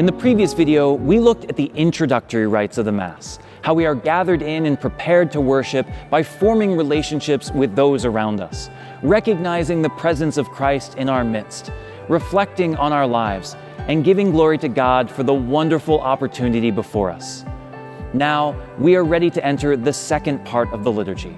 In the previous video, we looked at the introductory rites of the Mass, how we are gathered in and prepared to worship by forming relationships with those around us, recognizing the presence of Christ in our midst, reflecting on our lives, and giving glory to God for the wonderful opportunity before us. Now, we are ready to enter the second part of the liturgy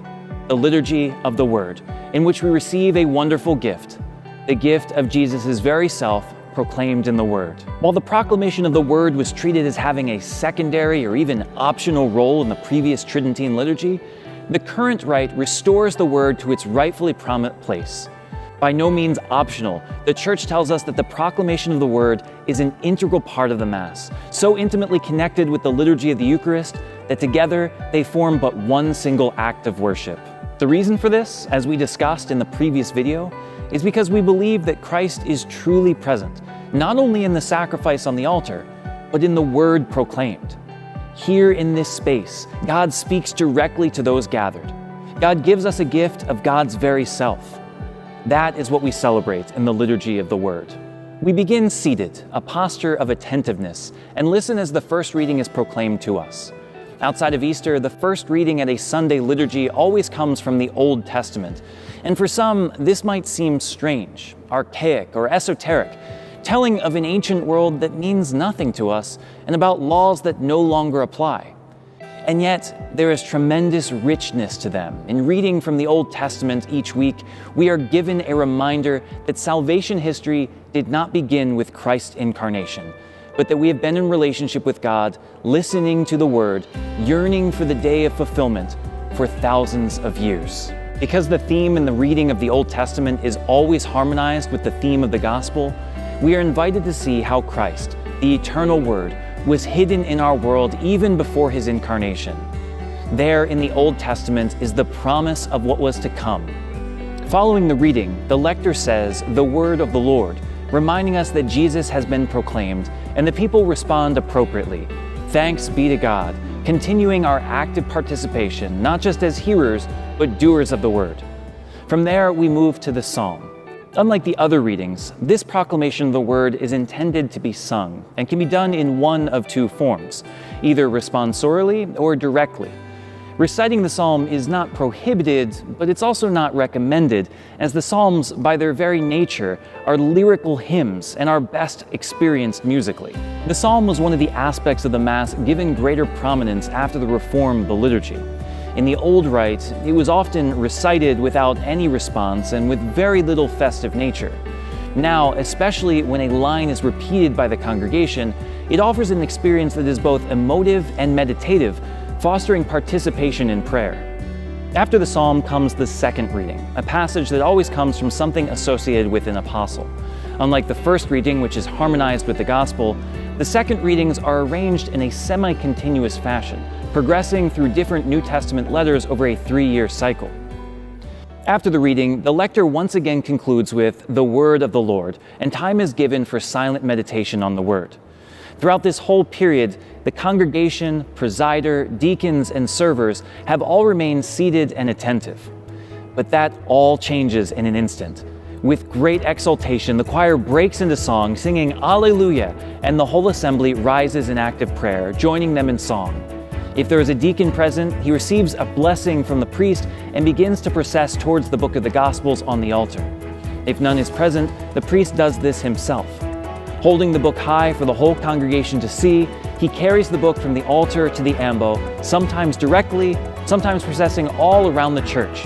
of the Word, in which we receive a wonderful gift, the gift of Jesus' very self proclaimed in the Word. While the proclamation of the Word was treated as having a secondary or even optional role in the previous Tridentine liturgy, the current rite restores the Word to its rightfully prominent place. By no means optional, the Church tells us that the proclamation of the Word is an integral part of the Mass, so intimately connected with the liturgy of the Eucharist that together they form but one single act of worship. The reason for this, as we discussed in the previous video, is because we believe that Christ is truly present, not only in the sacrifice on the altar, but in the Word proclaimed. Here in this space, God speaks directly to those gathered. God gives us a gift of God's very self. That is what we celebrate in the Liturgy of the Word. We begin seated, a posture of attentiveness, and listen as the first reading is proclaimed to us. Outside of Easter, the first reading at a Sunday liturgy always comes from the Old Testament. And for some, this might seem strange, archaic, or esoteric, telling of an ancient world that means nothing to us and about laws that no longer apply. And yet, there is tremendous richness to them. In reading from the Old Testament each week, we are given a reminder that salvation history did not begin with Christ's incarnation, but that we have been in relationship with God, listening to the Word, yearning for the day of fulfillment for thousands of years. Because the theme in the reading of the Old Testament is always harmonized with the theme of the Gospel, we are invited to see how Christ, the eternal Word, was hidden in our world even before His incarnation. There in the Old Testament is the promise of what was to come. Following the reading, the lector says, "The word of the Lord," reminding us that Jesus has been proclaimed, and the people respond appropriately. Thanks be to God, continuing our active participation, not just as hearers, but doers of the word. From there, we move to the psalm. Unlike the other readings, this proclamation of the Word is intended to be sung and can be done in one of two forms, either responsorially or directly. Reciting the psalm is not prohibited, but it's also not recommended, as the psalms, by their very nature, are lyrical hymns and are best experienced musically. The psalm was one of the aspects of the Mass given greater prominence after the reform of the liturgy. In the old rite, it was often recited without any response and with very little festive nature. Now, especially when a line is repeated by the congregation, it offers an experience that is both emotive and meditative, fostering participation in prayer. After the psalm comes the second reading, a passage that always comes from something associated with an apostle. Unlike the first reading, which is harmonized with the Gospel, the second readings are arranged in a semi-continuous fashion, progressing through different New Testament letters over a 3-year cycle. After the reading, the lector once again concludes with "the word of the Lord," and time is given for silent meditation on the word. Throughout this whole period, the congregation, presider, deacons, and servers have all remained seated and attentive. But that all changes in an instant. With great exultation, the choir breaks into song, singing Alleluia, and the whole assembly rises in active prayer, joining them in song. If there is a deacon present, he receives a blessing from the priest and begins to process towards the book of the Gospels on the altar. If none is present, the priest does this himself. Holding the book high for the whole congregation to see, he carries the book from the altar to the ambo, sometimes directly, sometimes processing all around the church.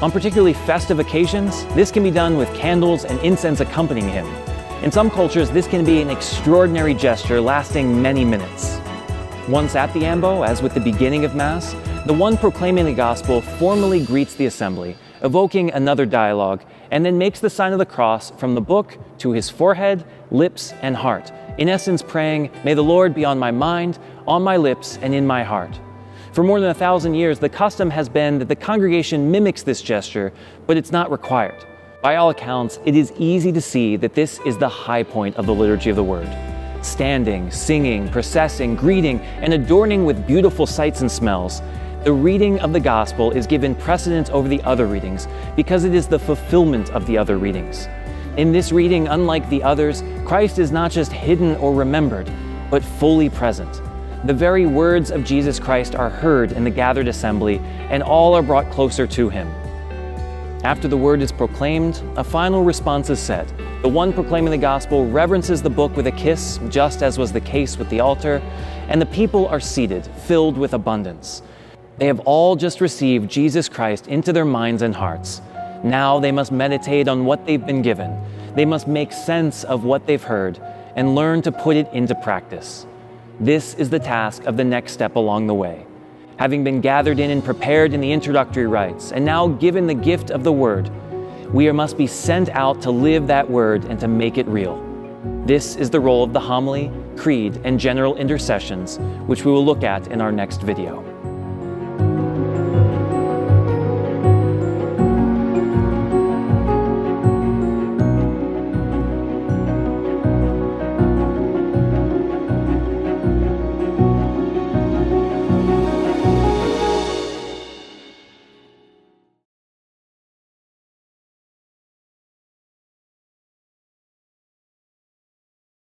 On particularly festive occasions, this can be done with candles and incense accompanying him. In some cultures, this can be an extraordinary gesture lasting many minutes. Once at the ambo, as with the beginning of Mass, the one proclaiming the Gospel formally greets the assembly, evoking another dialogue, and then makes the sign of the cross from the book to his forehead, lips, and heart, in essence praying, "May the Lord be on my mind, on my lips, and in my heart." For more than 1,000 years, the custom has been that the congregation mimics this gesture, but it's not required. By all accounts, it is easy to see that this is the high point of the Liturgy of the Word. Standing, singing, processing, greeting, and adorning with beautiful sights and smells, the reading of the Gospel is given precedence over the other readings because it is the fulfillment of the other readings. In this reading, unlike the others, Christ is not just hidden or remembered, but fully present. The very words of Jesus Christ are heard in the gathered assembly, and all are brought closer to him. After the word is proclaimed, a final response is said. The one proclaiming the gospel reverences the book with a kiss, just as was the case with the altar, and the people are seated, filled with abundance. They have all just received Jesus Christ into their minds and hearts. Now they must meditate on what they've been given. They must make sense of what they've heard and learn to put it into practice. This is the task of the next step along the way. Having been gathered in and prepared in the introductory rites, and now given the gift of the Word, we must be sent out to live that Word and to make it real. This is the role of the homily, creed, and general intercessions, which we will look at in our next video.